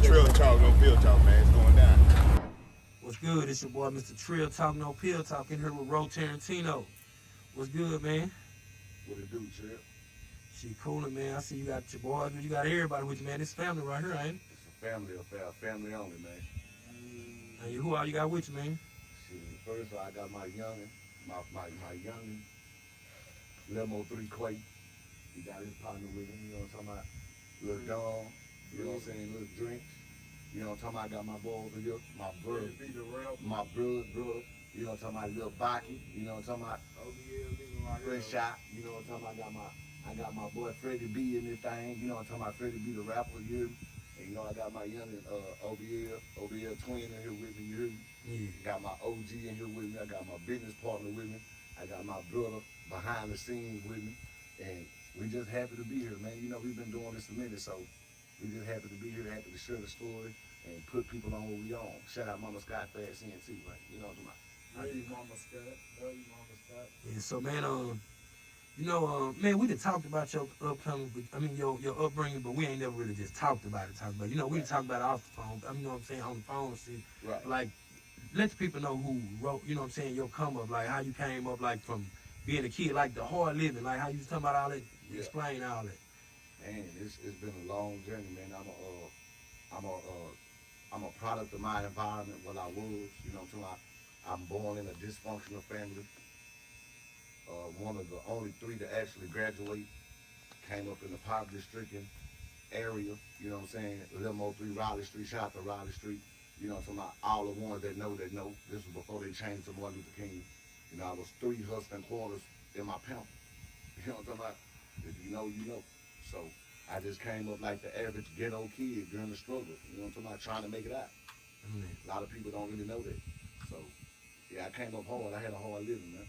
Trill Talk, no pill talk, man. It's going down. What's good? It's your boy, Mr. Trill Talk, no pill talk, in here with Roetarantino. What's good, man? What it do, Trill? She coolin', man. I see you got your boys, but you got everybody with you, man. This family right here, ain't it? It's a family affair, family only, man. And who all you got with you, man? Shit, first I got my youngin', my youngin', Lemo 3 Clay. He got his partner with him, you know what I'm talking about? Little Dawn, you know what I'm saying? Little Drinks. You know what I'm talking about? I got my boy over here, my brother, brother. You know what I'm talking about? Little Baki, you know what I'm talking about? Fresh shot, you know what I'm talking about? I got my boy Freddie B in this thing, you know what I'm talking about? Freddie B the rapper, you hear me? And you know I got my youngin' OBL twin in here with me, you hear me? Yeah. Got my OG in here with me, I got my business partner with me, I got my brother behind the scenes with me, and we just happy to be here, man. You know, we've been doing this a minute, so we just happy to be here, happy to share the story and put people on what we on. Shout out Mama Scott Fast CNC, right? You know what I'm talking about? Love you, Mama Scott. Love you, Mama Scott. Yeah, so, man, man, we done talked about your your upbringing, but we ain't never really just talked about it. You know, we talked about it off the phone. You know what I'm saying, on the phone and shit. Right. Like, let the people know who wrote, you know what I'm saying, your come up, like how you came up, like from being a kid, like the hard living, like how you was talking about all that. Yeah. Explain all that. Man, it's been a long journey, man. I'm a product of my environment, what I was, you know what I'm talking about? I'm born in a dysfunctional family. One of the only 3 to actually graduate. Came up in the poverty-stricken area, you know what I'm saying? Limo 3 Raleigh Street, shout out to Raleigh Street. You know what I'm talking about? All the ones that know. This was before they changed to Martin Luther King. You know, I was 3 hustling quarters in my pimp. You know what I'm talking about? If you know, you know. So I just came up like the average ghetto kid during the struggle. You know what I'm talking about? Trying to make it out. A lot of people don't really know that. So yeah, I came up hard. I had a hard living, man.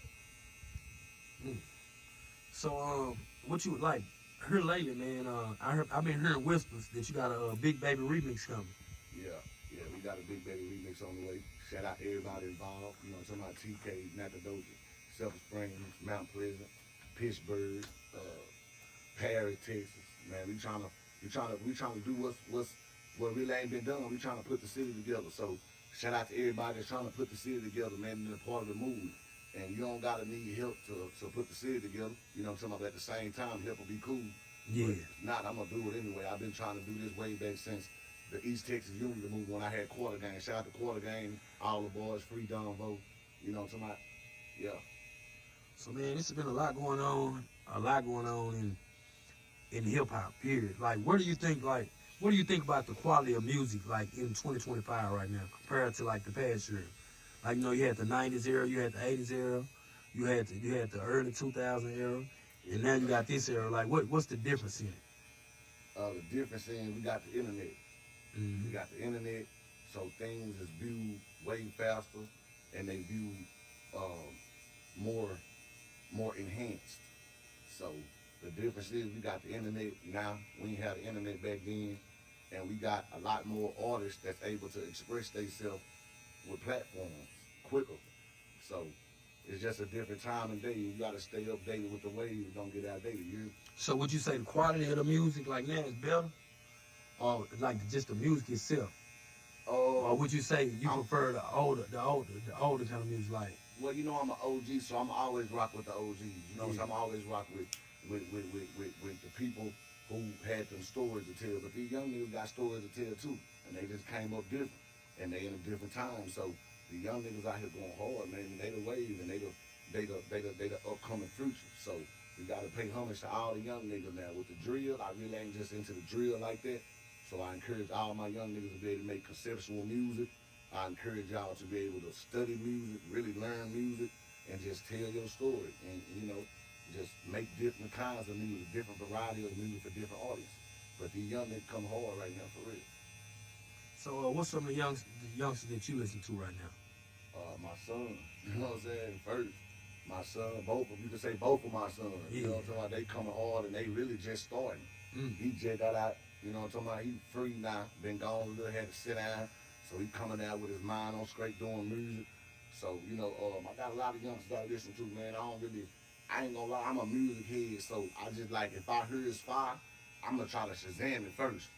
So, what you like? Here lately, man. I've been hearing whispers that you got a Big Baby remix coming. Yeah, we got a Big Baby remix on the way. Shout out everybody involved. You know what I'm talking about? TK, Nacogdoches, Silver Springs, Mount Pleasant, Pittsburgh, Paris, Texas. Man, we trying to do what really ain't been done. We trying to put the city together. So shout out to everybody that's trying to put the city together, man, and a part of the movement. And you don't gotta need help to put the city together. You know what I'm talking about? At the same time, help will be cool. Yeah. But if not, I'm gonna do it anyway. I've been trying to do this way back since the East Texas Unity movement when I had Quarter Gang. Shout out to Quarter Gang, all the boys, Free Don Vote. You know what I'm talking about? Yeah. So, man, this has been a lot going on in hip hop. Period. Like, what do you think about the quality of music, like in 2025 right now, compared to like the past year? Like, you know, you had the 90s era, you had the 80s era, you had the early 2000 era, and now you got this era. Like, what's the difference in it? The difference is we got the internet. Mm-hmm. We got the internet, so things is viewed way faster, and they view more enhanced. So the difference is we got the internet now. We ain't had the internet back then, and we got a lot more artists that's able to express themselves with platforms quicker. So it's just a different time and day. You gotta stay updated with the waves. Don't get outdated. So would you say the quality of the music like now is better, or like just the music itself? Or would you say you prefer the older kind of music, like? Well, you know I'm an OG, so I'm always rock with the OGs. You know, so I'm always rock with the people who had them stories to tell. But these young niggas got stories to tell too, and they just came up different, and they in a different time. So the young niggas out here going hard, man. And they the wave, and they the upcoming future. So we gotta pay homage to all the young niggas now. With the drill, I really ain't just into the drill like that. So I encourage all my young niggas to be able to make conceptual music. I encourage y'all to be able to study music, really learn music, and just tell your story. And you know, just make different kinds of music, different variety of music for different audiences. But these young niggas come hard right now for real. So what's some of the youngsters that you listen to right now? My son, you know what I'm saying? First, my son, both of you can say both of my sons. Yeah. You know what I'm talking about? They coming hard and they really just starting. Mm. He just got out, you know what I'm talking about? He free now, been gone a little, had to sit down. So he coming out with his mind on straight doing music. So, you know, I got a lot of youngsters that I listen to, man. I ain't gonna lie, I'm a music head, so I just like, if I hear his fire, I'm gonna try to Shazam it first.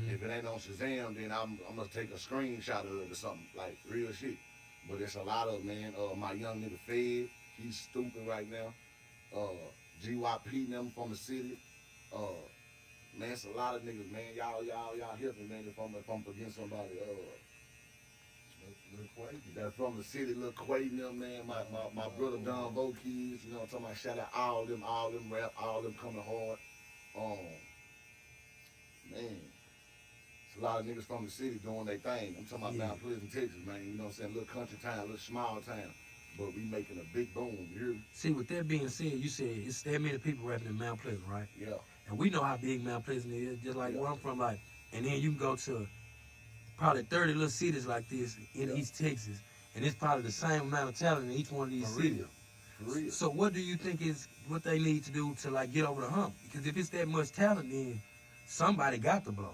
If it ain't on Shazam, then I'm gonna take a screenshot of it or something, like real shit. But it's a lot of, man. My young nigga Fed, he's stupid right now. GYP them from the city. Man, it's a lot of niggas, man. Y'all help me, man. If I'm against somebody, Lil Quay. that's from the city, Lil Quay and them, man. My brother Don Vo kids, you know what I'm talking about? Shout out all them rap, all them coming hard. Man, it's a lot of niggas from the city doing their thing. I'm talking about Mount Pleasant, Texas, man. You know what I'm saying? Little country town, little small town. But we making a big boom, you hear me? See, with that being said, you said it's that many people rapping in Mount Pleasant, right? Yeah. And we know how big Mount Pleasant is, just like where I'm from, like, and then you can go to probably 30 little cities like this in East Texas, and it's probably the same amount of talent in each one of these cities. For real. So what do you think is what they need to do to like get over the hump? Because if it's that much talent, then somebody got to blow.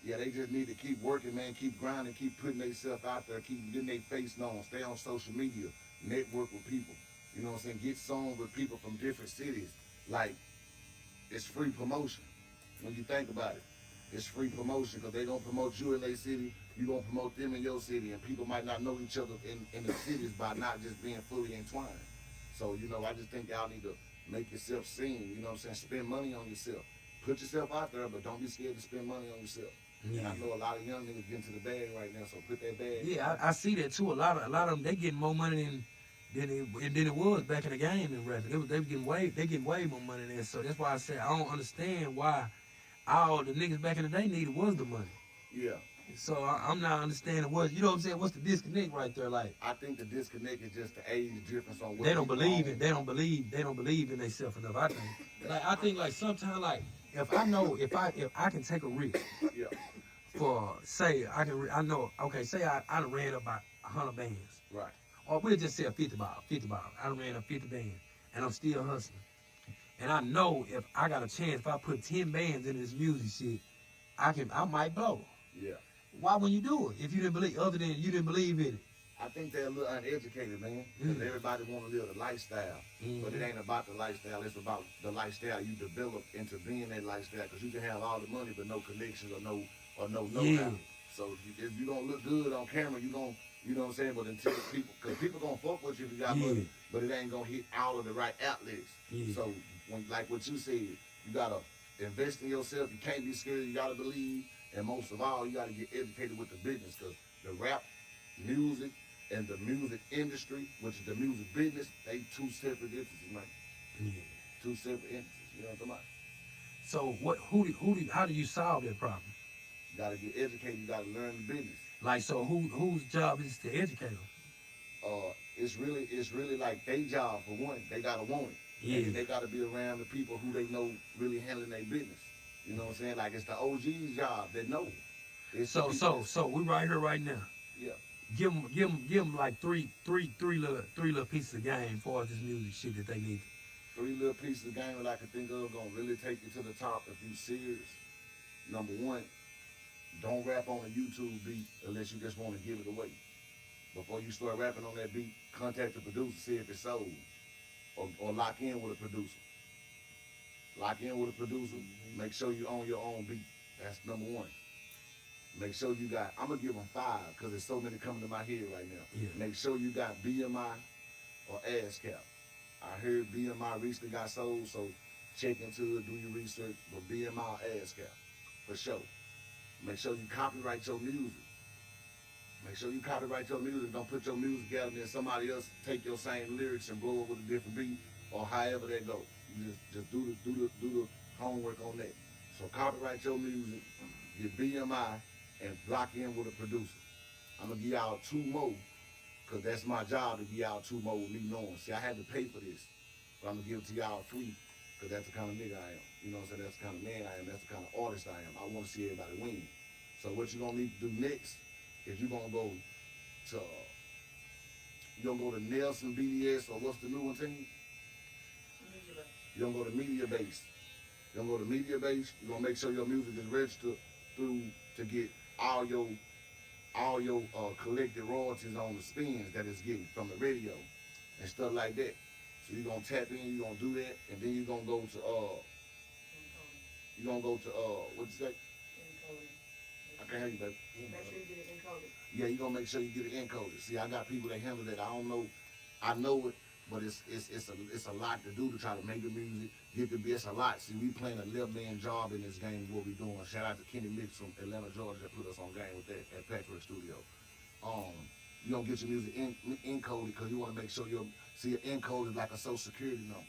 Yeah, they just need to keep working, man, keep grinding, keep putting themselves out there, keep getting their face known, stay on social media, network with people. You know what I'm saying? Get songs with people from different cities. Like, it's free promotion. When you think about it, it's free promotion because they don't promote you in their city, you don't promote them in your city, and people might not know each other in the cities by not just being fully entwined. So, you know, I just think y'all need to make yourself seen, you know what I'm saying? Spend money on yourself. Put yourself out there, but don't be scared to spend money on yourself. Yeah. And I know a lot of young niggas getting to the bag right now, so put that bag. Yeah, I see that too. A lot of them, they getting more money than it was back in the game in rapping. They getting way more money than that. So that's why I say I don't understand why all the niggas back in the day needed was the money. Yeah. So I'm not understanding what, you know what I'm saying? What's the disconnect right there? Like, I think the disconnect is just the age difference on what they don't people believe own. it. They don't believe in themselves enough. I think like sometimes like if I can take a risk Yeah. for say I know okay, say I done ran up about 100 bands. Right. Or we'll just say a 50 ball. I done ran up 50 bands and I'm still hustling. And I know if I got a chance, if I put 10 bands in this music shit, I might blow. Yeah. Why wouldn't you do it if you didn't believe, other than you didn't believe in it? I think they're a little uneducated, man. Because everybody want to live the lifestyle. But it ain't about the lifestyle. It's about the lifestyle you develop into being that lifestyle. Because you can have all the money but no connections or no know-how. Yeah. So if you don't look good on camera, you don't, you know what I'm saying? But until people, because people going to fuck with you if you got money. But it ain't going to hit all of the right outlets. Yeah. So when, like what you said, you got to invest in yourself. You can't be scared. You got to believe. And most of all, you got to get educated with the business, because the rap, music, and the music industry, which is the music business, they two separate entities, man. Yeah. Two separate entities. You know what I'm talking about? So how do you solve that problem? You got to get educated. You got to learn the business. Like, so whose job is to educate them? It's really like their job for one. They got to want it. Yeah. And they got to be around the people who they know really handling their business. You know what I'm saying? Like, it's the OG's job that know. So we right here right now. Yeah. Give them like three little pieces of game for this music shit that they need. 3 little pieces of game that I can think of gonna really take you to the top if you serious. Number 1, don't rap on a YouTube beat unless you just want to give it away. Before you start rapping on that beat, contact the producer, see if it's sold. Or lock in with a producer. Lock in with a producer. Make sure you own your own beat. That's number 1. Make sure you got, I'm going to give them 5 because there's so many coming to my head right now. Yeah. Make sure you got BMI or ASCAP. I heard BMI recently got sold, so check into it, do your research, but BMI or ASCAP, for sure. Make sure you copyright your music. Make sure you copyright your music. Don't put your music out and then somebody else take your same lyrics and blow it with a different beat, or however that go. You just do the homework on that. So copyright your music, get BMI, and lock in with a producer. I'm gonna give y'all 2 more, because that's my job to give y'all 2 more with me knowing. See, I had to pay for this, but I'm gonna give it to y'all free, because that's the kind of nigga I am. You know what I'm saying? That's the kind of man I am. That's the kind of artist I am. I want to see everybody win. So what you're gonna need to do next is you're gonna go to Nelson BDS, or what's the new one team? You're gonna go to Media Base. You're gonna go to Media Base. You're gonna make sure your music is registered through to get all your collected royalties on the spins that it's getting from the radio and stuff like that. So you're gonna tap in, you're gonna do that, and then you're gonna go to what you say? can't hear you, baby. Make sure you get it encoded. Yeah, you gonna make sure you get it encoded. See, I got people that handle that. I don't know. I know it, but it's a lot to do to try to make the music, get the best. A lot. See, we playing a 11-man job in this game. What we doing? Shout out to Kenny Mix from Atlanta, Georgia, that put us on game with that at Patrick Studio. You don't get your music encoded because you want to make sure your encode is like a social security number.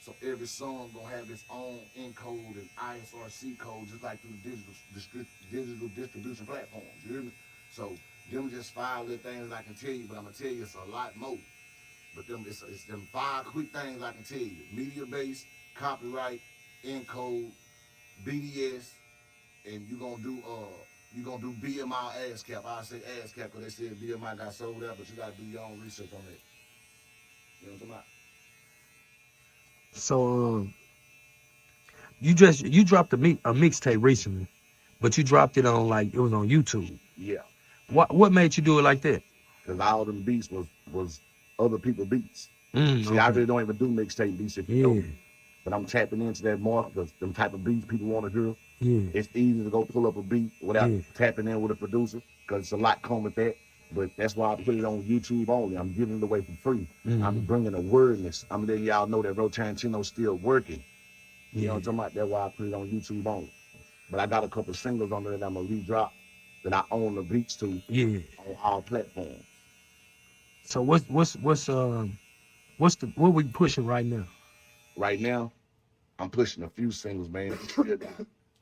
So every song gonna have its own encode and ISRC code, just like through the digital distribution platforms. You hear me? So them just 5 little things I can tell you, but I'm gonna tell you it's a lot more. But it's them 5 quick things I can tell you: media base, copyright, encode, BDS, and you gonna do BMI ASCAP. I say ASCAP because they said BMI got sold out, but you gotta do your own research on that. You know what I'm talking about? So you dropped a mixtape recently, but you dropped it on it was on YouTube. Yeah. What made you do it like that? Because all them beats was other people's beats. See, Okay. I really don't even do mixtape beats if you Yeah. know me. But I'm tapping into that market because them type of beats people want to hear. Yeah. It's easy to go pull up a beat without Yeah. tapping in with a producer because it's a lot come with that. But that's why I put it on YouTube only. I'm giving it away for free. I'm bringing awareness. I'm letting y'all know that Roetarantino's still working. You know what I'm talking about? That's why I put it on YouTube only. But I got a couple singles on there that I'm going to re-drop that I own the beats to on all platforms. So what we pushing right now? Right now, I'm pushing a few singles, man.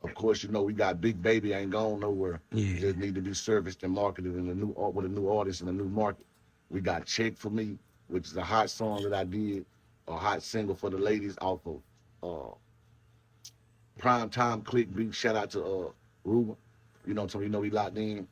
Of course, you know we got Big Baby Ain't Gone Nowhere. Yeah. Just need to be serviced and marketed in with a new artist and a new market. We got Check For Me, which is a hot song that I did, a hot single for the ladies off of Prime Time Click Beat. Shout out to Ruben. You know what I'm saying? You know he locked in.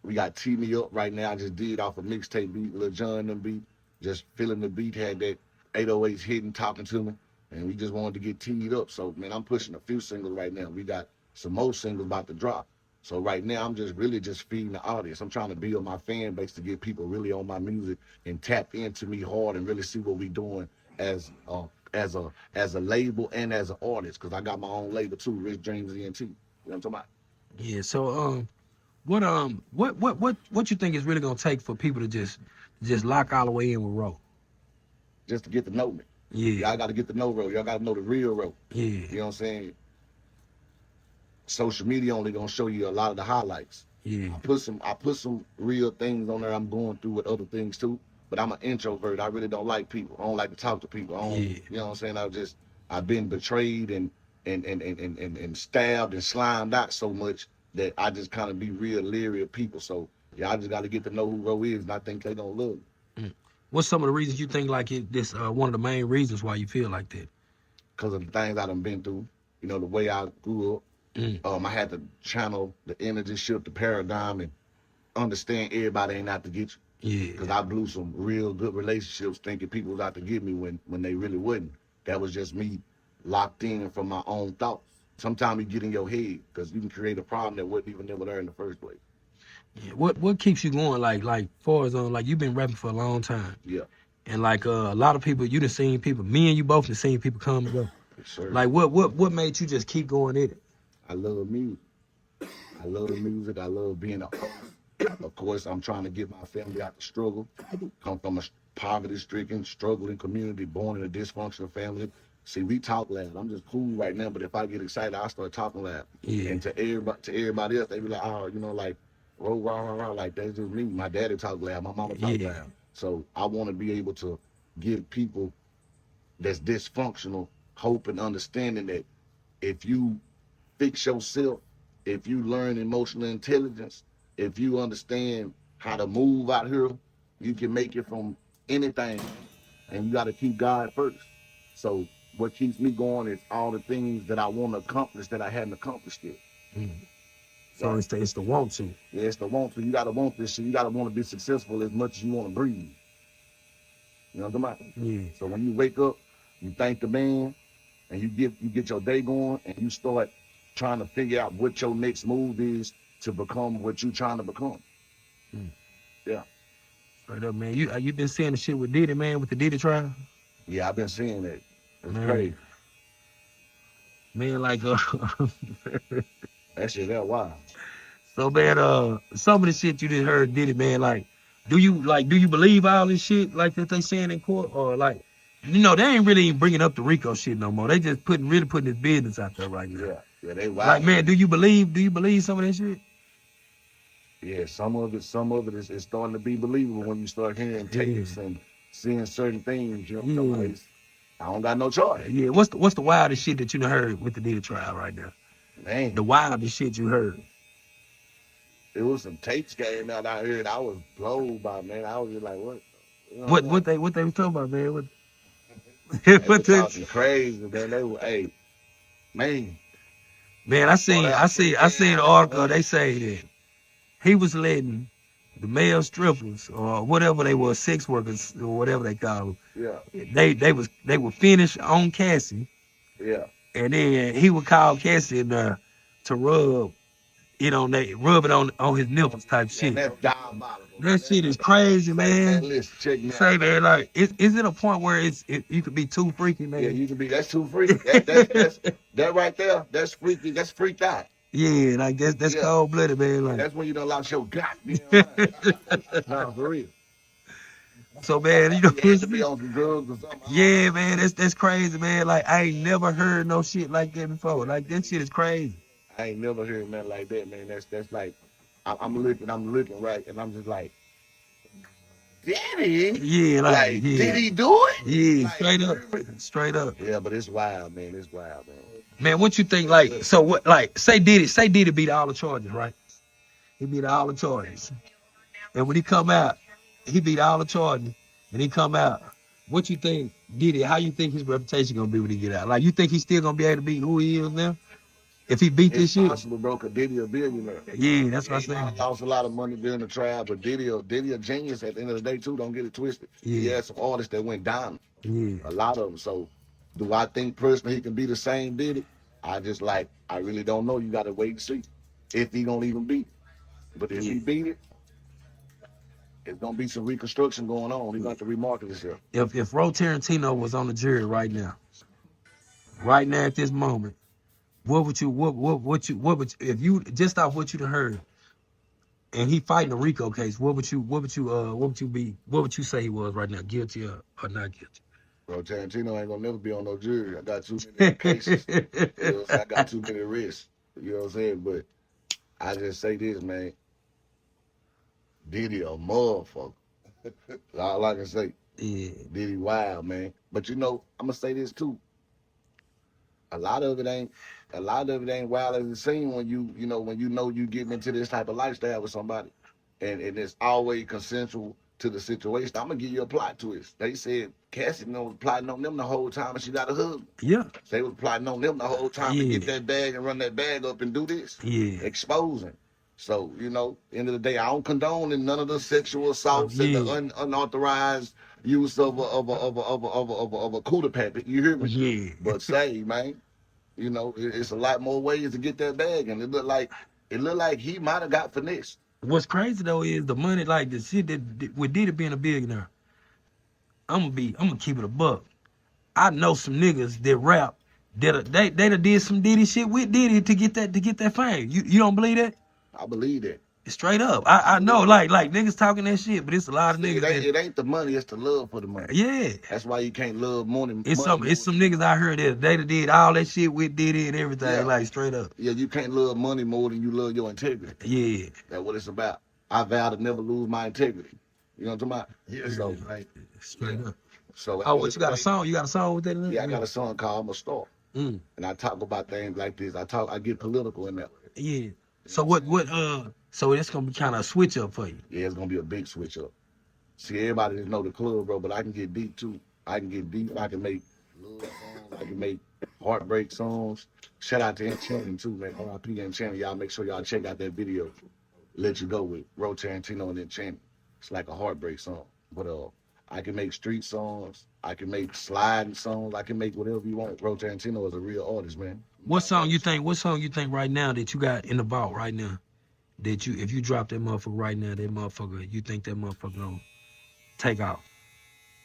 We got Tee Me Up right now. I just did off a mixtape beat, Lil Jon them beat. Just feeling the beat, had that 808s hitting, talking to me. And we just wanted to get teed up. So, man, I'm pushing a few singles right now. We got some more singles about to drop. So right now, I'm just really just feeding the audience. I'm trying to build my fan base to get people really on my music and tap into me hard and really see what we doing as a label and as an artist. Because I got my own label too, Rich Dreams ENT. You know what I'm talking about? Yeah. So what you think is really gonna take for people to just lock all the way in with Ro? Just to get to know me. Yeah. Y'all got to get to know Ro. Y'all got to know the real Ro. Yeah. You know what I'm saying? Social media only gonna show you a lot of the highlights. Yeah. I put some real things on there I'm going through with other things too. But I'm an introvert. I really don't like people. I don't like to talk to people. You know what I'm saying? I've been betrayed and stabbed and slimed out so much that I just kind of be real leery of people. So yeah, I just got to get to know who Ro is, and I think they gonna love me. What's some of the reasons you think this one of the main reasons why you feel like that? Because of the things I done been through. You know, the way I grew up. I had to channel the energy, shift the paradigm, and understand everybody ain't out to get you. Yeah. Because I blew some real good relationships thinking people was out to get me when they really wasn't. That was just me locked in from my own thoughts. Sometimes you get in your head because you can create a problem that wasn't even never there in the first place. Yeah. What keeps you going? Like far as you've been rapping for a long time. Yeah. And a lot of people, you done seen people. Me and you both done seen people come and go. Yes, sir. Like what made you just keep going in it? I love music. I love the music. I love being an artist. Of course, I'm trying to get my family out the struggle. Come from a poverty-stricken, struggling community, born in a dysfunctional family. See, we talk loud. I'm just cool right now, but if I get excited, I start talking loud. Yeah. And to everybody else, they be like, oh, you know, like, rah, rah, rah, rah, like that's just me. My daddy talk loud. My mama talk loud. So I want to be able to give people that's dysfunctional hope and understanding that if you fix yourself, if you learn emotional intelligence, if you understand how to move out here, you can make it from anything. And you got to keep God first. So what keeps me going is all the things that I want to accomplish that I hadn't accomplished yet. So it's the want to. Yeah, it's the want to. You got to want this shit. You got to want to be successful as much as you want to breathe. You know what I'm talking about? Yeah. So when you wake up, you thank the man, and you get your day going, and you start trying to figure out what your next move is to become what you trying to become. Yeah. Straight up, man. You been seeing the shit with Diddy, man, with the Diddy trial? Yeah, I've been seeing that. It's Man. crazy. Man, That shit that wild. So man, some of the shit you just heard Diddy, man, like, do you believe all this shit like that they saying in court, or like, they ain't really even bringing up the Rico shit no more. They just really putting his business out there right now. Yeah, they Like, wild. man, do you believe some of that shit? Yeah, some of it is starting to be believable when you start hearing tapes and seeing certain things. You know, Yeah. I don't got no choice. Yeah. What's the wildest shit that you done heard with the Diddy trial right now? Man, The wildest shit you heard. it was some tapes came out. I heard. I was blown by, man. I was just like, what? You know, What they was talking about, man? What they were what the, talking crazy, man. They were, hey, man. man, I brought out I seen the article. They 10. say that he was letting the male strippers or whatever they were, sex workers or whatever they call them. Yeah, They were finished on Cassie, yeah. and then he would call Cassie in there to rub it on his nipples type Man, shit. that's diabolical, man. That shit is crazy, Man, man. listen, check me Say out. man, like, is it a point where you could be too freaky, Yeah, man? you can be. That's too freaky. That right there. That's freaky. That's freaked out. Yeah, like that's Yeah, cold blooded, man. Like, that's when you done lost your goddamn mind. No, for real. so man, You had to be on some drugs or something. yeah, man, that's crazy, man. Like, I ain't never heard no shit like that before. Like, that shit is crazy. I ain't never heard nothing like that, man. That's like, I'm looking right, and I'm just like, Daddy, Yeah, like, did yeah, he do it? yeah, Like, straight up, really? straight up. Yeah, but it's wild, man. It's wild, man. Man, what you think? Like, so what? Like, say Diddy beat all the charges, right? He beat all the charges, and when he come out, he beat all the charges, and he come out. What you think, Diddy? How you think his reputation gonna be when he get out? Like, you think he's still gonna be able to be who he is now if he beat It's this shit? possible, bro, because Diddy a billionaire. Yeah, that's what I He might saying. have lost a lot of money during the trial, but Diddy a genius at the end of the day, too. Don't get it twisted. He Yeah, had some artists that went down, yeah, a lot of them. So, do I think personally he can be the same Diddy? I really don't know. You got to wait and see if he gonna even beat it. But if yeah. he beat it, it's gonna be some reconstruction going on. He's gonna have to remarket himself. If Roetarantino was on the jury right now at this moment, what would if you just off what you done heard and he fighting a Rico case, what would you say he was right now, guilty or not Bro, Tarantino ain't gonna never be on no jury. I got too many cases. You know what I'm saying? I got too many risks. You know what I'm saying? But I just say this, man. Diddy a motherfucker. All I can say. Yeah, Diddy wild, man. But I'm gonna say this too. A lot of it ain't wild as it seems when you getting into this type of lifestyle with somebody. And it's always consensual to the situation. I'm gonna give you a plot twist. They said Cassie was plotting on them the whole time and she got a husband. yeah, They was plotting on them the whole time to yeah, get that bag and run that bag up and do this. yeah, Exposing. So, end of the day, I don't condone in none of the sexual assaults and the yeah, unauthorized use of a cooter packet. You hear me? yeah. But say, man, it's a lot more ways to get that bag, and it looked like he might have got finessed. What's crazy though is the money, like the shit that with Diddy being a billionaire. I'm gonna keep it a buck. I know some niggas that rap they done did some Diddy shit with Diddy to get that fame. You don't believe that? I believe that. Straight up. I know like niggas talking that shit, but it's a lot of See, niggas it ain't the money; it's the love for the money. yeah. That's why you can't love money. It's money some niggas I heard that they done did all that shit with Diddy and everything, Yeah. like straight up. Yeah, you can't love money more than you love your integrity. Yeah. That's what it's about. I vow to never lose my integrity. You know what I'm talking about? Yeah. So, Straight up. so Oh, what you got a song? You got a song with that? Yeah, I got a song called "I'm a Star," Mm. and I talk about things like this. I get political in that. Yeah. So so it's gonna be kind of a switch up for you. Yeah, it's gonna be a big switch up. See, everybody just know the club, bro, but I can get deep too. I can get deep. I can make love songs. I can make heartbreak songs. Shout out to Enchanting too, man. R.I.P. Enchanting. Y'all make sure y'all check out that video. Let You Go with Roetarantino and Enchanting. It's like a heartbreak song. But I can make street songs. I can make sliding songs. I can make whatever you want. Roetarantino is a real artist, man. What song you think right now that you got in the vault right now? That if you drop that motherfucker right now, you think that motherfucker gonna take off?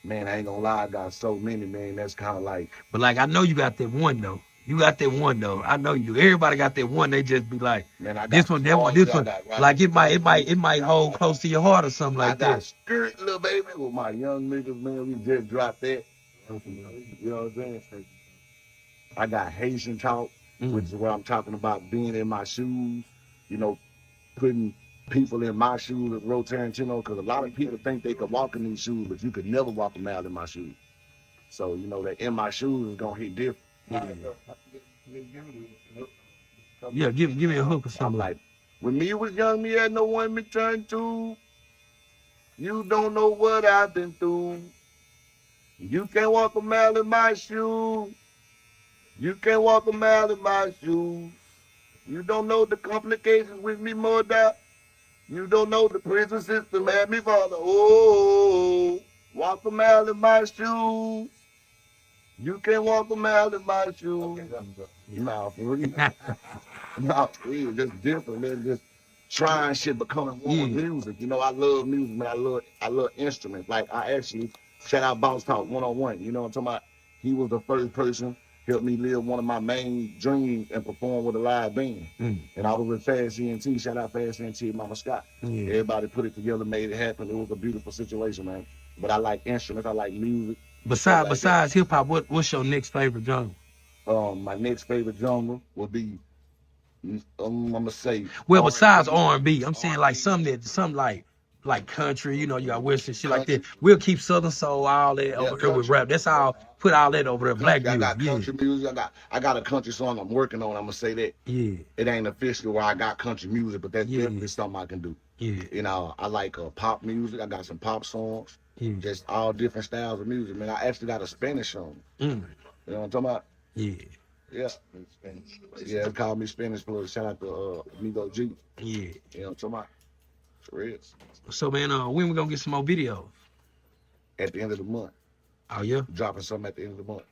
Man, I ain't gonna lie, I got so many, man. That's kind of like, But like I know you got that one though. You got that one though. I know you do. Everybody got that one. They just be like, Man, I got this one, that one, this one. right. Like it might hold close to your heart or something like I got that. skirt, little baby, with my young niggas, man. We just dropped that. You know what I'm saying? I got Haitian talk, which is where I'm talking about being in my shoes, you know, putting people in my shoes with Roetarantino, because a lot of people think they could walk in these shoes, but you could never walk them out in my shoes. So, you know, that in my shoes is going to hit different. Yeah, give me a hook or I'm something. like, when me was young, me had no one to turn to. You don't know what I've been through. You can't walk a mile in my shoes. You can't walk a mile in my shoes. You don't know the complications with me, mother. You don't know the prison system had me, father. Oh, walk a mile in my shoes. You can't walk a mile in my shoes. Nah, for real. Nah, for real. Just different, man. Just trying shit, becoming one with music. You know, I love music, man. I love instruments. Like, I actually, shout out Boss Talk 101. You know what I'm talking about? He was the first person helped me live one of my main dreams and perform with a live band. And I was with Fast CNT. Shout out Fast CNT, Mama Scott. Everybody put it together, made it happen. It was a beautiful situation, man. But I like instruments. I like music. Besides hip hop, what's your next favorite genre? My next favorite genre would be, I'm gonna say. Well, besides R&B, I'm saying like something like country. You know, you got Western shit like that. We'll keep Southern soul, all that over there with rap. That's all. Put all that over there. Black music. I got country music. I got a country song I'm working on. I'm gonna say that. Yeah. It ain't official where I got country music, but that's definitely something I can do. Yeah. You know, I like pop music. I got some pop songs. Just all different styles of music, man. I actually got a Spanish song. You know what I'm talking about? Yeah. Yeah. Yeah, it's called me Spanish Plus. Shout out to Amigo G. Yeah. You know what I'm talking about? For real. So man, when we gonna get some more videos? At the end of the month. Oh yeah? Dropping something at the end of the month.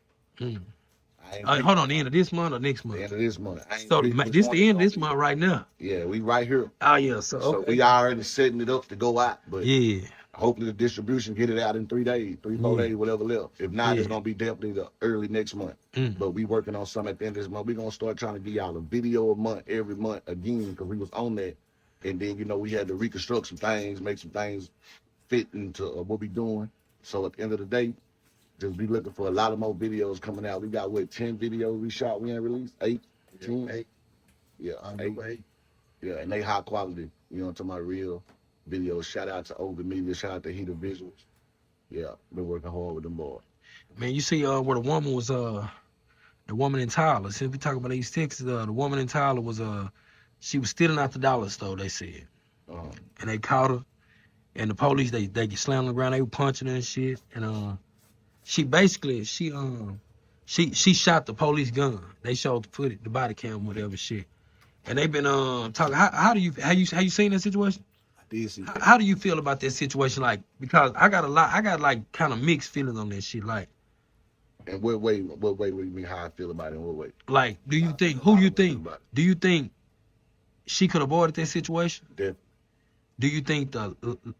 Hold on, the end of this month or next month? The end of this month. So this the end of this month right now. Yeah, we right here. Oh yeah, so we already setting it up to go out, but yeah. Hopefully the distribution get it out in 3 days, 4 days, whatever left. If not, it's gonna be definitely the early next month. But we working on something at the end of this month. We're gonna start trying to get y'all a video a month, every month again, because we was on that. And then, you know, we had to reconstruct some things, make some things fit into what we doing. So at the end of the day, just be looking for a lot of more videos coming out. We got, 10 videos we shot, we ain't released? 8? 10? 8. Yeah, 8. Yeah, and they high quality. You know what I'm talking about? Real videos. Shout out to Over Media. Shout out to Heater Visuals. Yeah, been working hard with them boys. Man, you see where the woman was, the woman in Tyler. Since we talk about East Texas, the woman in Tyler was, she was stealing out the dollar store, they said. And they caught her. And the police, they slammed on the ground, they were punching her and shit. And she basically, she shot the police gun. They showed the footage, the body cam, whatever shit. And they've been talking. How you seen that situation? I did see that. How do you feel about that situation? Like, because I got like kind of mixed feelings on that shit. Like, and what way do you mean how I feel about it? In what way? Like, do you think she could have avoided that situation? Definitely. Do you think the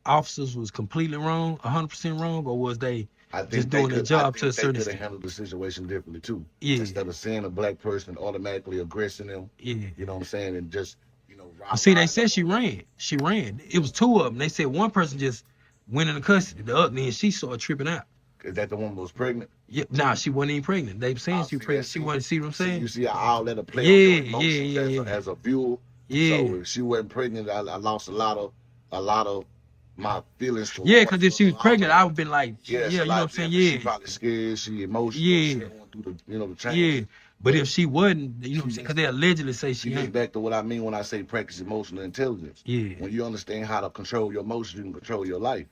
officers was completely wrong, 100% wrong, or was they just doing their job to a certain extent? They could have handled the situation differently too. Yeah. Instead of seeing a black person automatically aggressing them. Yeah. You know what I'm saying? And just, you know. See, they said she ran. She ran. It was two of them. They said one person just went into custody. The other, then she started tripping out. Is that the one that was pregnant? Yeah. Nah, she wasn't even pregnant. They were saying she was pregnant. She wasn't. See what I'm saying? You see how all that play on your emotions as a fuel. Yeah. So if she wasn't pregnant, I lost a lot of my feelings. Yeah, because if she was pregnant, I would have been like, you know what I'm saying? Yeah. She probably scared, she emotional. Yeah. She going through the change. Yeah. But if she wasn't, you know what I'm saying? Because they allegedly say she gets back to what I mean when I say practice emotional intelligence. Yeah. When you understand how to control your emotions, you can control your life.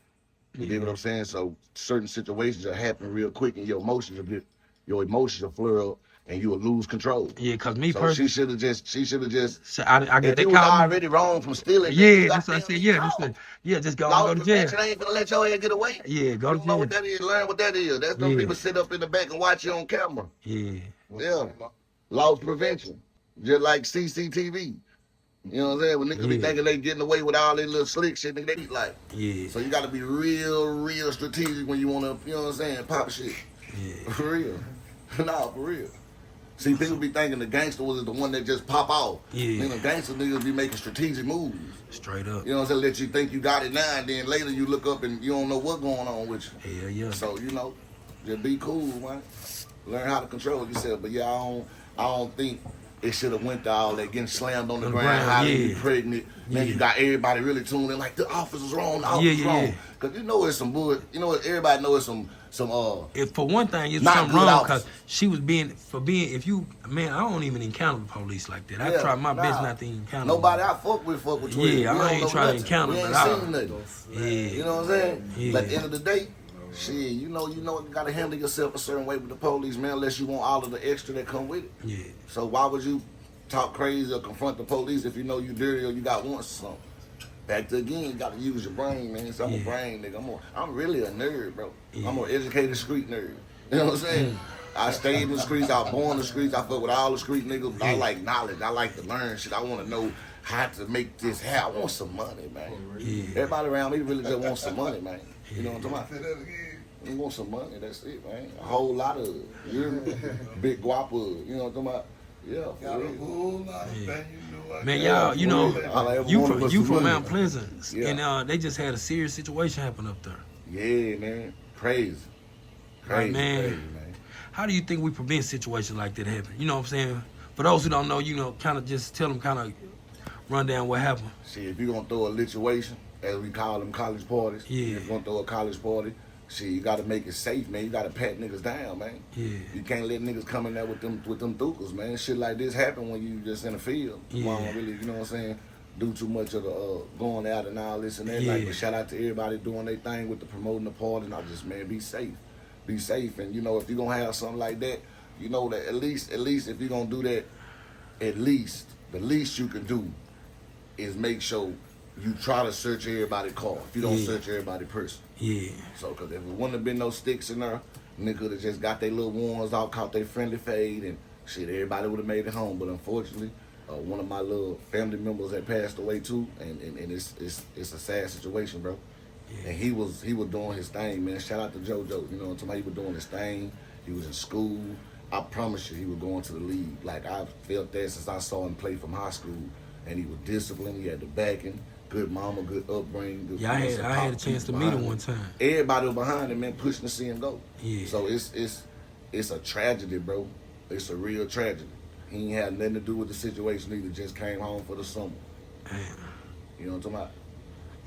You get what I'm saying? So certain situations will happen real quick and your emotions will flare up and you will lose control. Yeah, because me personally. She should have just. So I if you was already wrong from stealing. Yeah, that's what I said. Yeah, just go to jail. I ain't gonna let your ass get away. Yeah, go to jail. Know what that is, learn what that is. That's them people sit up in the back and watch you on camera. Yeah. Yeah. Loss prevention. Just like CCTV. You know what I'm saying? When niggas be thinking they getting away with all that little slick shit, nigga, they be like. Yeah. So you gotta be real strategic when you wanna, you know what I'm saying, pop shit. Yeah. For real. Nah, for real. See, people be thinking the gangster was the one that just pop off. Yeah. You know, gangster niggas be making strategic moves. Straight up. You know what I'm saying? Let you think you got it now, and then later you look up and you don't know what's going on with you. Hell yeah. So, you know, just be cool, man. Learn how to control yourself. But yeah, I don't think it should have went to all that getting slammed on the ground, how they be pregnant. Then you got everybody really tuned in like the officer's wrong, the officer's wrong. Cause you know it's some bull. You know everybody know it's some. If for one thing, it's not something good wrong officer. because she was being if you man, I don't even encounter the police like that. I try my best not to encounter. Nobody I fuck with Twitter. Yeah, I ain't trying to encounter them. them We at ain't all. seen nothing. Yeah. You know what I'm saying? Yeah. But at the end of the day, shit, you know, you gotta handle yourself a certain way with the police, man, unless you want all of the extra that come with it. Yeah. So why would you talk crazy or confront the police if you know you dirty or you got warrants or something? Back to again, you gotta use your brain, man. So I'm a brain nigga. I'm really a nerd, bro. Yeah. I'm an educated street nerd. You know what I'm saying? I stayed in the streets, I was born in the streets, I fuck with all the street niggas. I like knowledge, I like to learn shit. I wanna know how to make this happen. I want some money, man. Yeah. Everybody around me really just want some money, man. You know what I'm talking about? You want some money, that's it, man. A whole lot of it. You hear me? Big guapa, you know what I'm talking about? Yeah, for real. Man, y'all, you know, All I ever you wanted was from some money. Mount Pleasant, Yeah. and they just had a serious situation happen up there. Yeah, man. Crazy. Crazy, man. crazy, man. How do you think we prevent situations like that happening? You know what I'm saying? For those who don't know, you know, kind of just tell them, kind of run down what happened. See, if you're gonna throw a lituation, as we call them college parties, Yeah. if you're gonna throw a college party, shit, you gotta make it safe, man. You gotta pat niggas down, man. Yeah. You can't let niggas come in there with them thukas, man. Shit like this happen when you just in the field. You Yeah. don't really, you know what I'm saying, do too much of the going out and all this and that. Like, Yeah. but shout out to everybody doing their thing with the promoting the party. And I just, man, be safe. Be safe. And, you know, if you're gonna have something like that, you know that at least if you're gonna do that, at least, the least you can do is make sure you try to search everybody's car. If you don't Yeah. search everybody's person. Yeah. So, because if it wouldn't have been no sticks in there, nigga could have just got their little ones out, caught their friendly fade, and shit, everybody would have made it home. But unfortunately, one of my little family members had passed away too, and it's a sad situation, bro. Yeah. And he was doing his thing, man. Shout out to JoJo. You know what I'm talking about? He was doing his thing. He was in school. I promise you, he was going to the league. Like, I felt that since I saw him play from high school. And he was disciplined. He had the backing. Good mama, good upbringing. Good Yeah, I had a chance to meet him one time. Everybody was behind him, man, pushing to see him go. Yeah. So it's a tragedy, bro. It's a real tragedy. He ain't had nothing to do with the situation either. Just came home for the summer. Man. You know what I'm talking about?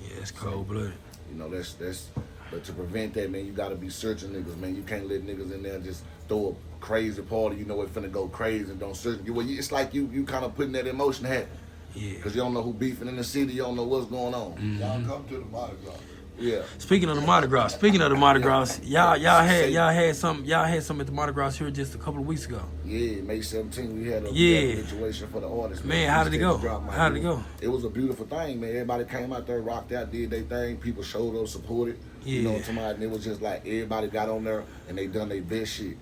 Yeah, it's cold blooded. You know, that's but to prevent that, man, you gotta be searching niggas, man. You can't let niggas in there and just throw a crazy party, you know it's finna go crazy and don't search. Well, it's like you kind of putting that emotion happen. Yeah. Because you don't know who beefing in the city, you don't know what's going on. Y'all come to the Mardi Gras. Yeah. Speaking of the Mardi Gras, y'all had some at the Mardi Gras here just a couple of weeks ago. Yeah, May 17th we had a situation for the artists. Man, how did it go? How did it go? It was a beautiful thing, man. Everybody came out there, rocked out, did their thing. People showed up, supported. You know what I'm talking about? And it was just like everybody got on there and they done their best shit.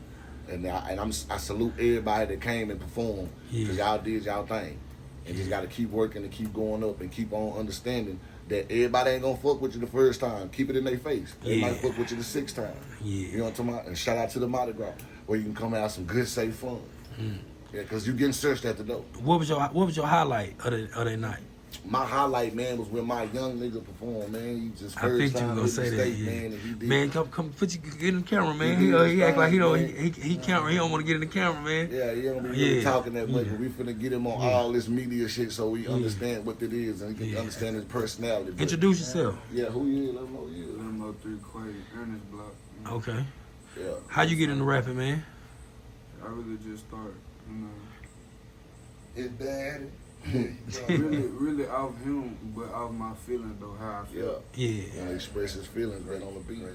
And I salute everybody that came and performed. Because y'all did y'all thing. And just got to keep working and keep going up and keep on understanding that everybody ain't going to fuck with you the first time. Keep it in their face. They might fuck with you the sixth time. Yeah. You know what I'm talking about? And shout out to the Mardi Gras, where you can come out some good, safe fun. Yeah, because you getting searched at the door. What was your highlight of that night? My highlight, man, was when my young nigga performed, man. He just I first think you time gonna hit say the that, state, yeah. man, and he did. Man, come put you get in the camera, man. He did He his act like he thing, don't man. he camera. He don't want to get in the camera, man. Yeah, he don't be really Yeah. talking that much, Yeah. but we finna get him on all this media shit so we understand what it is and he can understand his personality. But, Introduce yourself. yeah, who you is? Let him know you. Limo 3 Quay, Ernest Block. Okay. Yeah. How you get into rapping, man? I really just started, you know. His daddy. really off him, but off my feeling though, how I Yeah. feel. Yeah. And express his feelings right on the beat, man.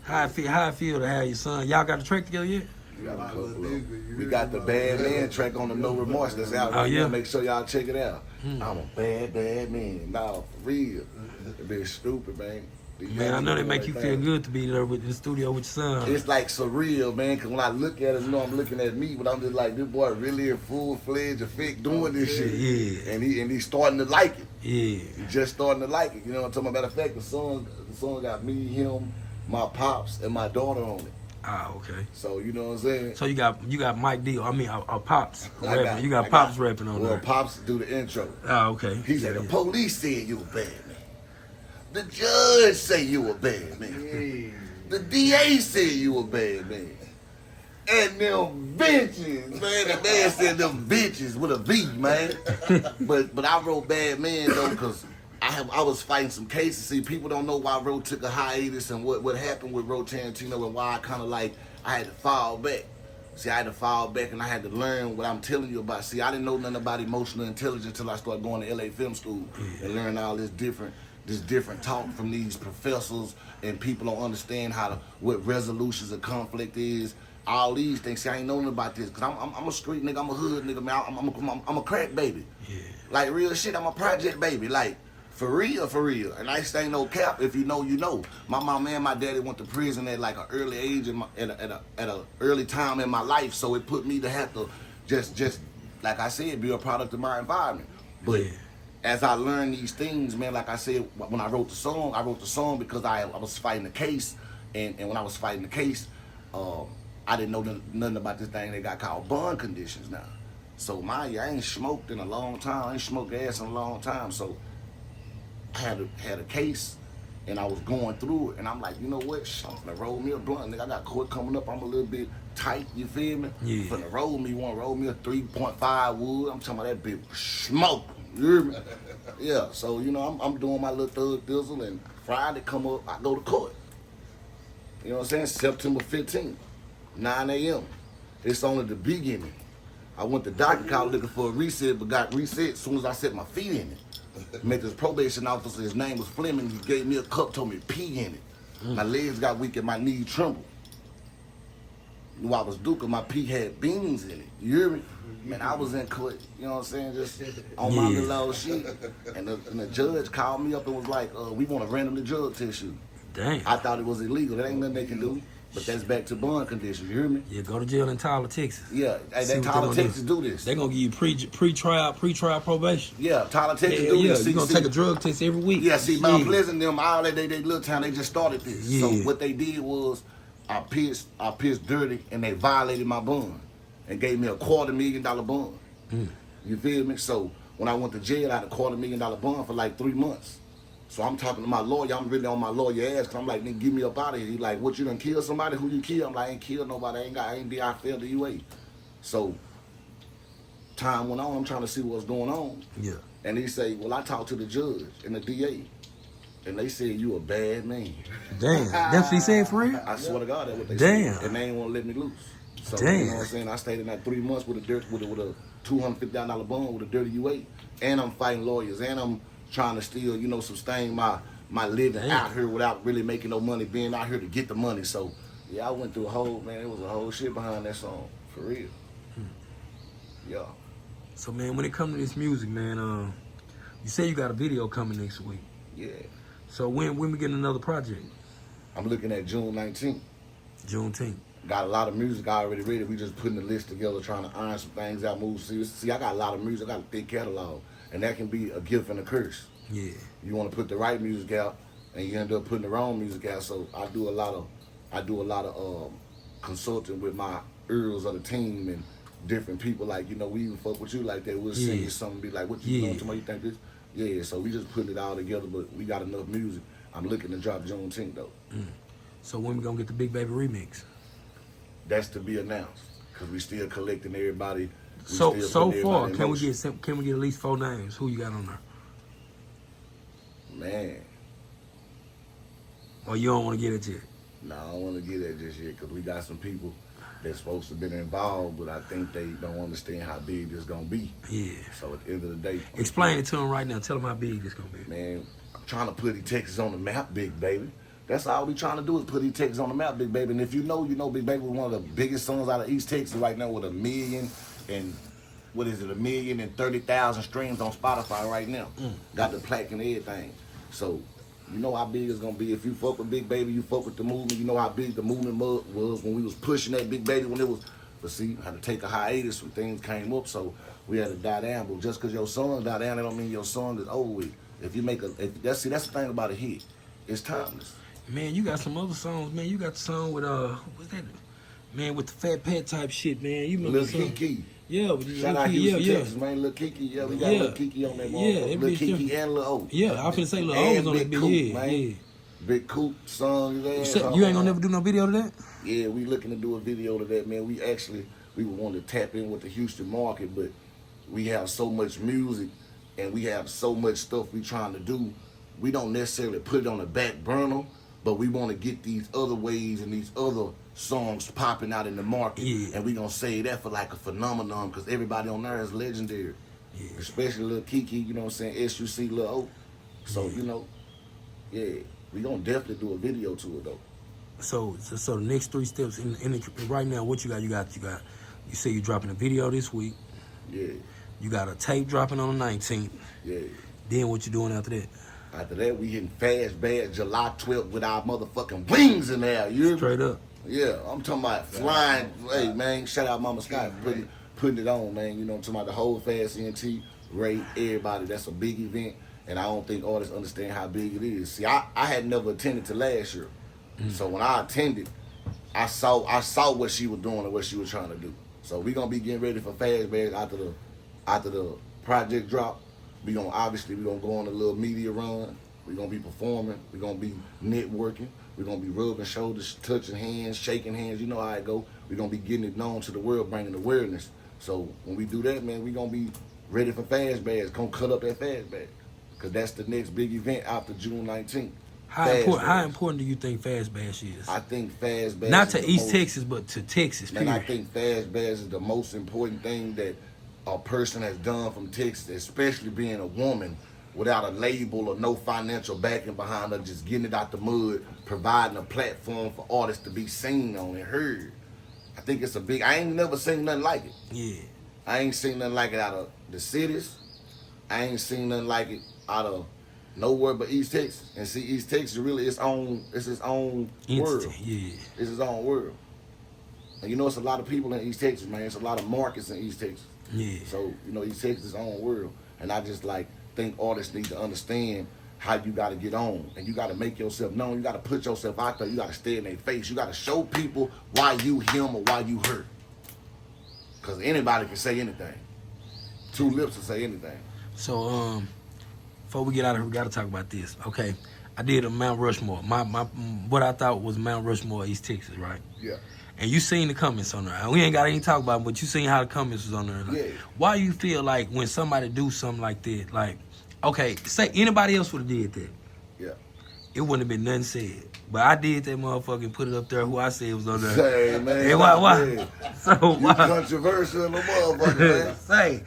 How I feel to have your son. Y'all got the track together yet? We got a couple of them. We got the Bad Man track on the No Remorse that's out Oh, right yeah? now. Make sure y'all check it out. I'm a bad man. Nah, for real. It been stupid, man. Man, I know they make you feel good to be there in the studio with your son. It's like surreal, man, because when I look at it, you know I'm looking at me, but I'm just like, this boy really in full-fledged effect doing this shit. Yeah. And he's starting to like it. Yeah. He's just starting to like it. You know what I'm talking about? Matter of fact, the song got me, him, my pops, and my daughter on it. Ah, okay. So you know what I'm saying? So you got Mike D. I mean, Pops I rapping. You got Pops rapping on well, there. Pops do the intro. Ah, okay. He said, the police said you a bad man. The judge say you a bad man. The DA said you a bad man. And them bitches, man. The man said them bitches with a V, man. but I wrote Bad Man, though, because I was fighting some cases. See, people don't know why Ro took a hiatus and what happened with Roetarantino and why I kind of like, I had to fall back. See, I had to fall back and I had to learn what I'm telling you about. See, I didn't know nothing about emotional intelligence until I started going to LA Film School and learn all this different talk from these professors, and people don't understand what resolutions of conflict is. All these things. See, I ain't know nothing about this because I'm a street nigga. I'm a hood nigga, man. I'm a crack baby. Yeah. Like real shit. I'm a project baby. Like for real. And I ain't no cap. If you know, you know. My mom and my daddy went to prison at like an early age at a early time in my life. So it put me to have to just like I said, be a product of my environment. But as I learned these things, man, like I said, when I wrote the song because I was fighting the case, and when I was fighting the case, I didn't know nothing about this thing they got called bond conditions now. So I ain't smoked in a long time. I ain't smoked gas in a long time. So I had a case, and I was going through it, and I'm like, you know what? I'm finna roll me a blunt. Nigga, I got court coming up. I'm a little bit tight. You feel me? Yeah. I'm finna roll me a 3.5 wood. I'm talking about that bitch smoke. You hear me? Yeah. So you know, I'm doing my little thug dizzle, and Friday come up, I go to court. You know what I'm saying? September 15th. 9 a.m. It's only the beginning. I went to docket call looking for a reset, but got reset as soon as I set my feet in it. Met this probation officer, his name was Fleming. He gave me a cup, told me to pee in it. My legs got weak and my knees trembled. Knew I was duking, my pee had beans in it. You hear me? Man, I was in court, you know what I'm saying, just on my little old shit. And the judge called me up and was like, we want to randomly drug test you. Damn. I thought it was illegal. That ain't nothing they can do. But that's back to bond conditions. You hear me? Yeah, go to jail in Tyler, Texas. Yeah, hey, Tyler, Texas do this. They're gonna give you pre-trial probation. Yeah, Tyler, Texas do yeah, this. you're gonna take a drug test every week. Yeah, see, Mount Pleasant, them, all that they little town, they just started this. Yeah. So what they did was, I pissed dirty, and they violated my bond and gave me a $250,000 bond. You feel me? So when I went to jail, I had a $250,000 bond for like 3 months. So I'm talking to my lawyer. I'm really on my lawyer ass because I'm like, nigga, get me up out of here. He like, what, you done kill somebody? Who you kill? I'm like, I ain't killed nobody. I failed the UA. So time went on. I'm trying to see what's going on. Yeah. And he say, well, I talked to the judge and the DA. And they said, you a bad man. Damn. That's what he said for real? I swear to God, that's what they Damn. said. And they ain't want to let me loose. So, Damn. you know what I'm saying? I stayed in that 3 months with a $250,000 bond with a dirty UA. And I'm fighting lawyers. And I'm trying to still, you know, sustain my living out here without really making no money, being out here to get the money. So, yeah, I went through it was a whole shit behind that song, for real. Yeah. So, man, when it comes to this music, man, you say you got a video coming next week. Yeah. So when we get another project? I'm looking at June 19th. Juneteenth. Got a lot of music already ready. We just putting the list together, trying to iron some things out, move. See, I got a lot of music. I got a thick catalog. And that can be a gift and a curse. Yeah. You want to put the right music out, and you end up putting the wrong music out. So I do a lot of consulting with my earls of the team and different people. Like, you know, we even fuck with you like that. We'll send you something, be like, what you doing tomorrow? You think this? Yeah. So we just putting it all together, but we got enough music. I'm looking to drop Juneteenth though. So when we gonna get the Big Baby remix? That's to be announced, cause we still collecting everybody. So far, can we get at least 4 names? Who you got on there? Man, Or you don't want to get it yet? no, I don't want to get that just yet, cause we got some people that's supposed to be involved, but I think they don't understand how big this gonna be. Yeah. So at the end of the day, Explain it to them right now. Tell them how big this gonna be. man, I'm trying to put these Texas on the map, Big Baby. That's all we trying to do is put these Texas on the map, Big Baby. And if you know, Big Baby was one of the biggest songs out of East Texas right now with 1,030,000 streams on Spotify right now. Got the plaque and everything. So you know how big it's gonna be. If you fuck with Big Baby, you fuck with the movement. You know how big the movement was when we was pushing that Big Baby when it was. But see, I had to take a hiatus when things came up, so we had to die down. But just cause your song die down, that don't mean your song is over with. If you make that's the thing about a hit. It's timeless. Man, you got some other songs, man. You got the song with what's that? Man, with the Fat Pat type shit, man. You remember Lil something? Kiki. Yeah, with Shout out Kiki, Houston, yeah. Texas, man. Lil Kiki, yeah, we got Yeah. Lil Kiki on that Yeah, motherfucker. that Lil bitch Kiki too. and Lil O. Yeah, I finna say Lil O And was on that Big bitch, Coop, yeah, man. yeah. Big Coop sung his ass off, You ain't gonna man. never do no video to that? Yeah, we looking to do a video to that, man. We would want to tap in with the Houston market, but we have so much music and we have so much stuff we trying to do. We don't necessarily put it on the back burner, but we want to get these other ways and these other songs popping out in the market. Yeah. And we gonna say that for like a phenomenon because everybody on there is legendary. Yeah. Especially Lil Kiki, you know what I'm saying? SUC Lil O. So, you know, yeah, we gonna definitely do a video to it though. So the next 3 steps right now, what you got? You say you dropping a video this week. Yeah, You got a tape dropping on the 19th. yeah. Then what you doing after that? After that, we hitting Fast Bad July 12th with our motherfucking wings in there. You hear me? Straight up. Yeah, I'm talking about flying. Hey, man, shout out Mama Scott putting it on, man. You know, I'm talking about the whole Fast ENT, Ray, everybody. That's a big event, and I don't think artists understand how big it is. See, I had never attended to last year, so when I attended, I saw what she was doing and what she was trying to do. So we gonna be getting ready for Fast Bad after the project drop. We gonna go on a little media run. We gonna be performing. We gonna be networking. We gonna be rubbing shoulders, touching hands, shaking hands. You know how it go. We gonna be getting it known to the world, bringing awareness. So when we do that, man, we gonna be ready for Fast Bads. Gonna cut up that Fast Bad, cause that's the next big event after June 19th. How important do you think Fast Bash is? I think Fast Bads Not is to the East most- Texas, but to Texas, Man, period. I think Fast Bads is the most important thing that a person has done from Texas, especially being a woman without a label or no financial backing behind her, just getting it out the mud, providing a platform for artists to be seen on and heard. I think it's I ain't never seen nothing like it. Yeah. I ain't seen nothing like it out of the cities. I ain't seen nothing like it out of nowhere but East Texas. And see, East Texas really it's its own world. Entity, yeah. It's its own world. And you know, it's a lot of people in East Texas, man. It's a lot of markets in East Texas. Yeah. So, you know, East Texas is its own world. And I just think artists need to understand how you got to get on. And you got to make yourself known. You got to put yourself out there. You got to stay in their face. You got to show people why you him or why you her. Because anybody can say anything. 2 lips will say anything. So, before we get out of here, we got to talk about this. Okay. I did a Mount Rushmore. What I thought was Mount Rushmore, East Texas, right? Yeah. And you seen the comments on there. We ain't got to even talk about it, but you seen how the comments was on there. Like, Yeah. Why you feel like when somebody do something like that, like, okay, say anybody else would have did that, Yeah. it wouldn't have been nothing said. But I did that motherfucker and put it up there who I said was on there. Say, man. Hey, why? Yeah. So You why? controversial little motherfucker, man. Say,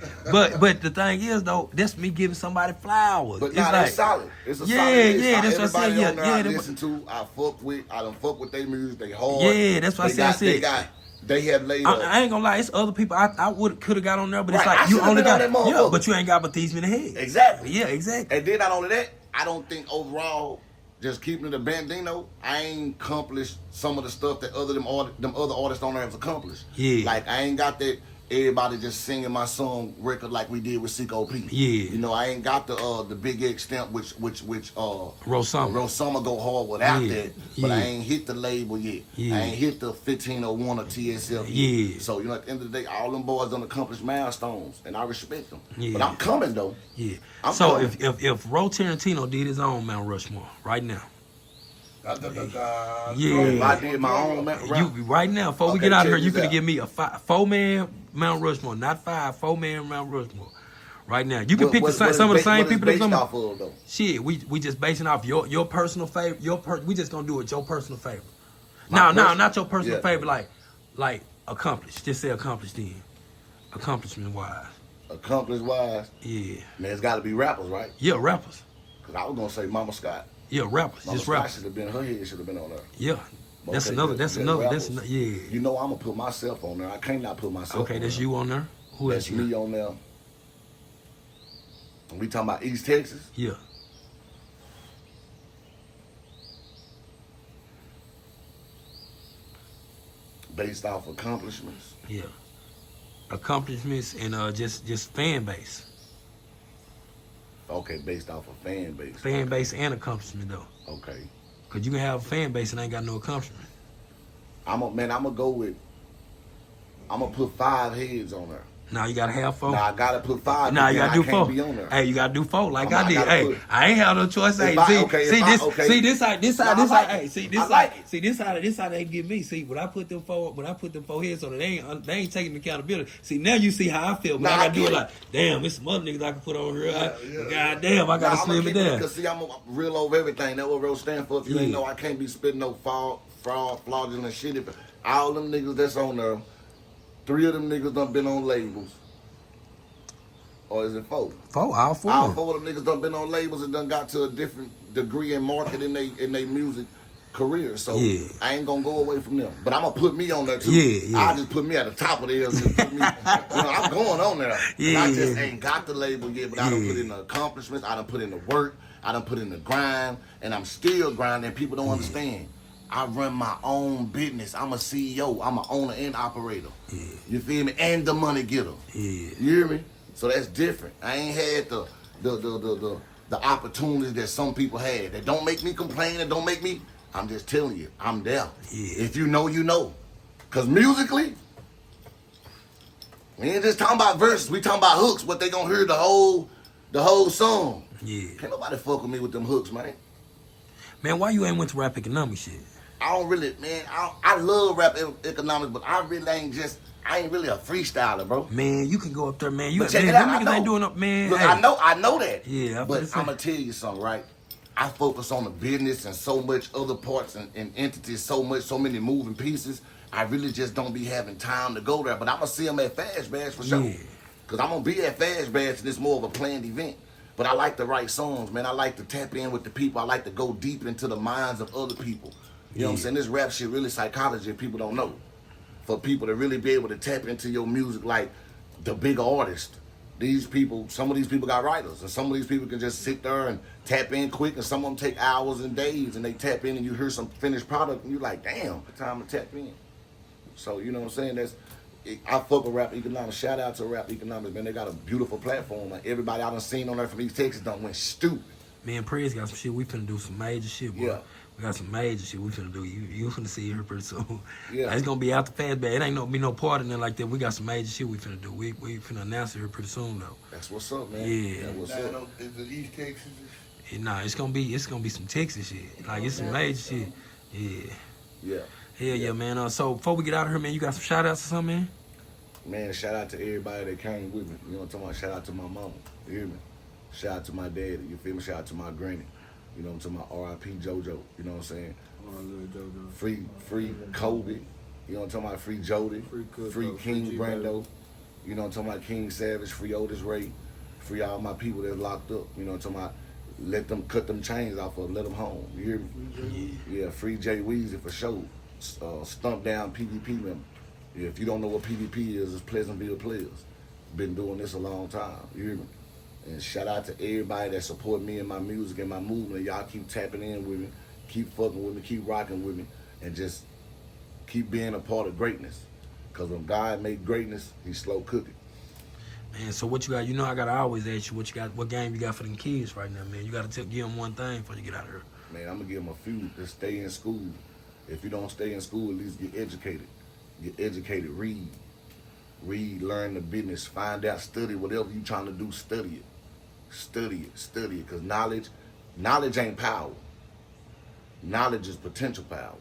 but the thing is though, that's me giving somebody flowers. But It's nah, like, it's solid. It's a Yeah, solid. It's yeah, solid. that's what I said, Everybody yeah, on there yeah, I that- listen to, I done fuck with their music, they hard. Yeah, that's what I said. They have laid up. I ain't gonna lie, it's other people I could have got on there, but it's Right, I like you should've only been on got that yeah, motherfucker. but you ain't got but these many heads. Exactly. Yeah, exactly. And then not only that, I don't think overall, just keeping it a bandino, I ain't accomplished some of the stuff that them other artists on there have accomplished. Yeah. Like I ain't got that everybody just singing my song record like we did with Seco P. Yeah. You know, I ain't got the Big X stamp which Roetarantino. go hard without Yeah, that. But yeah. I ain't hit the label yet. Yeah. I ain't hit the 1501 or TSF yet. Yeah. So, you know, at the end of the day, all them boys done accomplished milestones and I respect them. Yeah. But I'm coming though. Yeah. I'm So coming. if Roetarantino did his own Mount Rushmore right now, Yeah. If I did my own rap, you right now before we Okay, get out of here, check you this finna out. give me a 4-man Mount Rushmore, not 5, 4-man Mount Rushmore. Right now, you can What- pick what- some what of the is same based people that come. off of though. Shit, we just basing off your personal favorite. We just gonna do it your personal favorite. My No, personal- not your personal yeah. favorite. Like accomplished. Just say accomplished then. Accomplishment wise. Accomplished wise, Yeah. man, it's got to be rappers, right? Yeah, rappers. Because I was gonna say Mama Scott. Yeah, rappers. Mama Just Scott rappers. should have been her head should have been on there. Yeah. That's Okay, another. yeah, That's yeah, another. rappers. That's yeah. You know I'm gonna put myself on there. I can't not put myself. Okay, on that's there. you on there. Who else? That's me on there. And we talking about East Texas. Yeah. Based off accomplishments. Yeah. Accomplishments and just fan base. Okay, based off of fan base. Fan base and accomplishment though. Okay. Cause you can have a fan base and ain't got no accomplishment. I'm gonna go with I'm gonna put 5 heads on there. Now you gotta have 4. Now I gotta put 5. Nah, you gotta do I can't 4. be on there. Hey, you gotta do 4 like I I did. gotta Hey, put- I ain't have no choice. Hey, If I- see, okay, see if I- this, okay. see this how, No, I like hey, it. see this I how, like it. see this how they get me. See, when I put them 4 heads on it, they ain't taking accountability. See, now you see how I feel, but Nah, I gotta I do get it it. like, damn, it's some other niggas I can put on here. Yeah. God damn, I gotta Nah, slim it down. Because see, I'm real over everything. That's what Rose stand for. If you ain't Yeah. know, I can't be spitting no fraud, fraudulent shit. If all them niggas that's on there, 3 of them niggas done been on labels. Or is it 4? 4, all 4. All 4 of them niggas done been on labels and done got to a different degree in market in they music career. So Yeah. I ain't gonna go away from them. But I'm gonna put me on there too. Yeah. I'll just put me at the top of theirs and put me, I'm going on there. Yeah, I just yeah. ain't got the label yet, but I done put in the accomplishments, I done put in the work, I done put in the grind, and I'm still grinding. People don't understand. I run my own business. I'm a CEO. I'm an owner and operator. Yeah. You feel me? And the money getter. Yeah. You hear me? So that's different. I ain't had the opportunities that some people had. That don't make me complain. That don't make me. I'm just telling you, I'm there. Yeah. If you know, you know. Cause musically, we ain't just talking about verses. We talking about hooks. What they gonna hear the whole song. Yeah. Can't nobody fuck with me with them hooks, man. Man, why you ain't went to rap economics shit? I don't really, man. I love rap economics, but I ain't really a freestyler, bro. Man, you can go up there, man. You But check man, it out, them I niggas know. ain't doing up, man. Look, hey. I know that. Yeah, but I'm I'm gonna tell you something, right? I focus on the business and so much other parts and entities, so many moving pieces. I really just don't be having time to go there. But I'm gonna see them at Fast Bash for sure. Yeah. Cause I'm gonna be at Fast Bash and it's more of a planned event. But I like to write songs, man. I like to tap in with the people. I like to go deep into the minds of other people. You know what I'm saying? This rap shit really psychology if people don't know. For people to really be able to tap into your music like the big artist. Some of these people got writers, and some of these people can just sit there and tap in quick, and some of them take hours and days, and they tap in and you hear some finished product, and you're like, damn, time to tap in. So, you know what I'm saying? I fuck with Rap Economics. Shout out to Rap Economics, man. They got a beautiful platform. Like, everybody I done seen on there from East Texas done went stupid. Me and Prez got some shit. We finna do some major shit, boy. Yeah. We got some major shit we finna do. You finna see her pretty soon. Yeah. It's gonna be out the Fast Bash. It ain't be no part in there like that. We got some major shit we finna do. We finna announce it here pretty soon though. That's what's up, man. Yeah. That's what's Now, up. is it East Texas? Nah, it's gonna be some Texas shit. Like it's some major shit. Yeah. Yeah. Hell yeah, man. So before we get out of here, man, you got some shout outs or something, man? Man, shout out to everybody that came with me. You know what I'm talking about? Shout out to my mama. You hear me? Shout out to my daddy. You feel me? Shout out to my granny. You know what I'm talking about? R.I.P. JoJo. You know what I'm saying? Oh, little JoJo. Free Kobe. You know what I'm talking about? Free Jody. Free Cooko, Free King free Brando. You know what I'm talking about? King Savage. Free Otis Ray. Free all my people that's locked up. You know what I'm talking about? Let them cut them chains off of, let them home. You hear me? Yeah, free Jay Weezy for sure. Stump down PvP member. Yeah, if you don't know what PvP is, it's Pleasantville Players. Been doing this a long time. You hear me? And shout out to everybody that support me and my music and my movement. Y'all keep tapping in with me, keep fucking with me, keep rocking with me, and just keep being a part of greatness. Because when God made greatness, he's slow cooking. Man, so what you got? You know I gotta always ask you what you got. What game you got for them kids right now, man? You gotta give them one thing before you get out of here. Man, I'm gonna give them a few. Just stay in school. If you don't stay in school, at least get educated. Get educated. Read, learn the business. Find out, study whatever you trying to do. Study it. Study it. Because knowledge ain't power. Knowledge is potential power.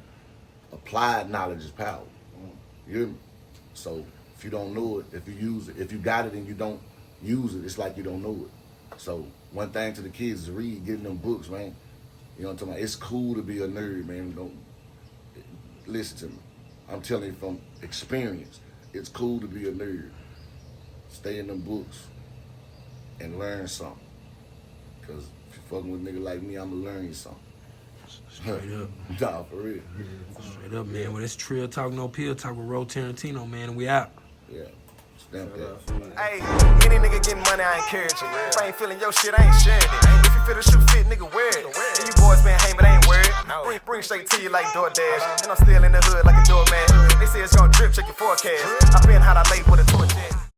Applied knowledge is power. You hear me? So if you don't know it, if you use it, if you got it and you don't use it, it's like you don't know it. So one thing to the kids is read, getting them books, man. You know what I'm talking about? It's cool to be a nerd, man. Don't listen to me. I'm telling you from experience, it's cool to be a nerd. Stay in them books and learn something. Because if you're fucking with a nigga like me, I'm going to learn you something. Straight up. Nah, for real. Straight up, man. Well, it's Trill Talk, No Pill Talk with Roetarantino, man. And we out. Yeah. Stamp that. Hey, any nigga getting money, I encourage it. If I ain't feeling your shit, I ain't sharing it. If you feel the shoe fit, nigga, wear it. And you boys been hanging, but I ain't worried. Bring straight to you like DoorDash. And I'm still in the hood like a doorman. They say it's gonna drip, check your forecast. I been how I late with a torch.